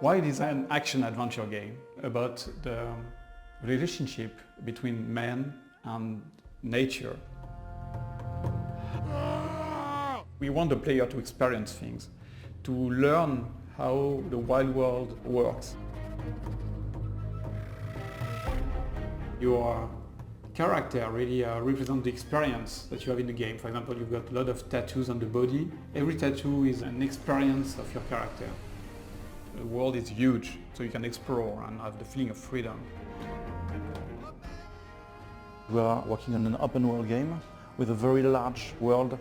WiLD is an action-adventure game about the relationship between man and nature. We want the player to experience things, to learn how the wild world works. Your character really represents the experience that you have in the game. For example, you've got a lot of tattoos on the body. Every tattoo is an experience of your character. The world is huge, so you can explore and have the feeling of freedom. We are working on an open world game with a very large world,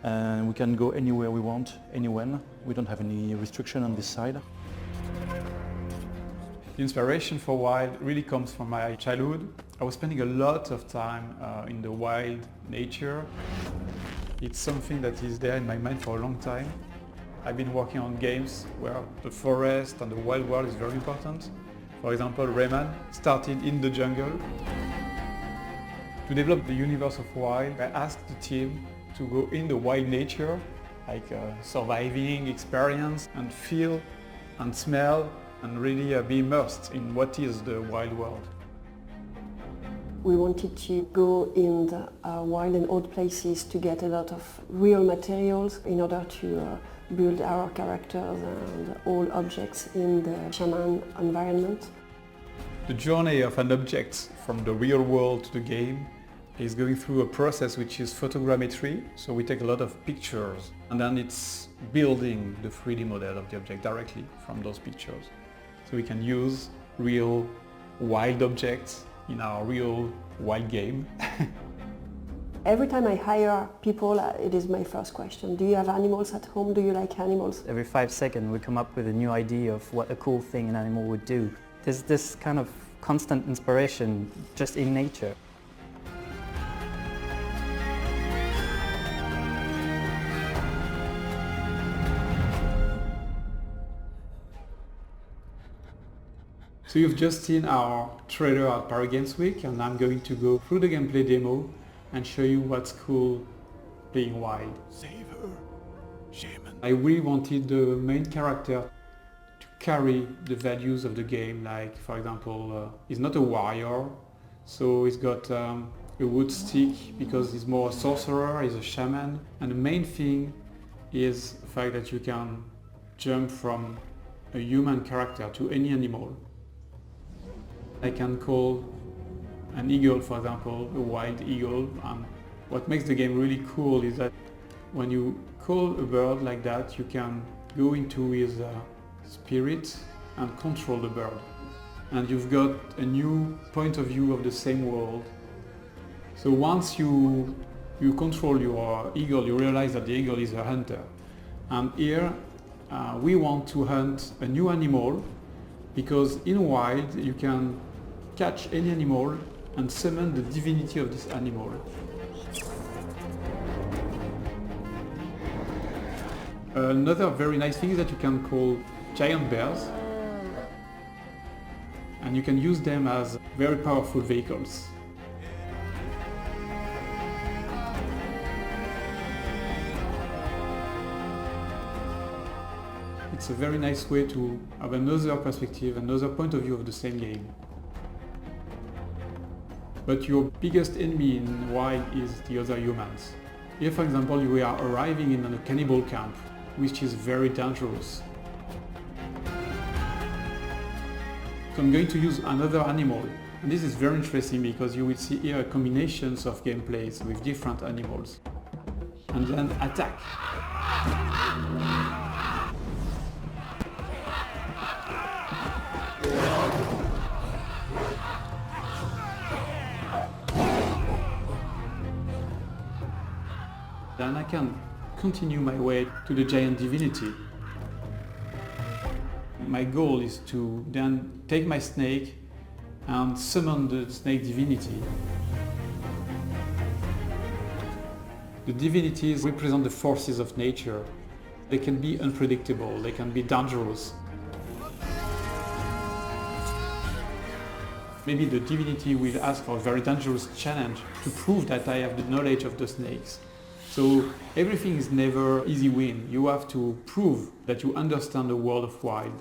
and we can go anywhere we want, anywhen. We don't have any restriction on this side. The inspiration for WiLD really comes from my childhood. I was spending a lot of time in the wild nature. It's something that is there in my mind for a long time. I've been working on games where the forest and the wild world is very important. For example, Rayman started in the jungle. To develop the universe of WiLD, I asked the team to go in the wild nature, like surviving experience, and feel and smell and really be immersed in what is the wild world. We wanted to go in the wild and old places to get a lot of real materials in order to build our characters and all objects in the shaman environment. The journey of an object from the real world to the game is going through a process which is photogrammetry. So we take a lot of pictures and then it's building the 3D model of the object directly from those pictures. So we can use real wild objects in our real wild game. Every time I hire people, it is my first question. Do you have animals at home? Do you like animals? Every 5 seconds we come up with a new idea of what a cool thing an animal would do. There's this kind of constant inspiration just in nature. So you've just seen our trailer at Paris Games Week, and I'm going to go through the gameplay demo and show you what's cool playing WiLD. Save her, shaman. I really wanted the main character to carry the values of the game, like for example, he's not a warrior, so he's got a wood stick because he's more a sorcerer, he's a shaman. And the main thing is the fact that you can jump from a human character to any animal. I can call an eagle, for example, a wild eagle. What makes the game really cool is that when you call a bird like that, you can go into his spirit and control the bird. And you've got a new point of view of the same world. So once you control your eagle, you realize that the eagle is a hunter. And here we want to hunt a new animal, because in WiLD you can catch any animal and summon the divinity of this animal. Another very nice thing is that you can call giant bears, and you can use them as very powerful vehicles. It's a very nice way to have another perspective, another point of view of the same game. But your biggest enemy in WiLD is the other humans. Here, for example, you are arriving in a cannibal camp, which is very dangerous. So I'm going to use another animal. And this is very interesting because you will see here combinations of gameplays with different animals. And then attack. Then I can continue my way to the giant divinity. My goal is to then take my snake and summon the snake divinity. The divinities represent the forces of nature. They can be unpredictable, they can be dangerous. Maybe the divinity will ask for a very dangerous challenge to prove that I have the knowledge of the snakes. So everything is never easy win. You have to prove that you understand the world of WiLD.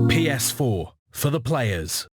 PS4 for the players.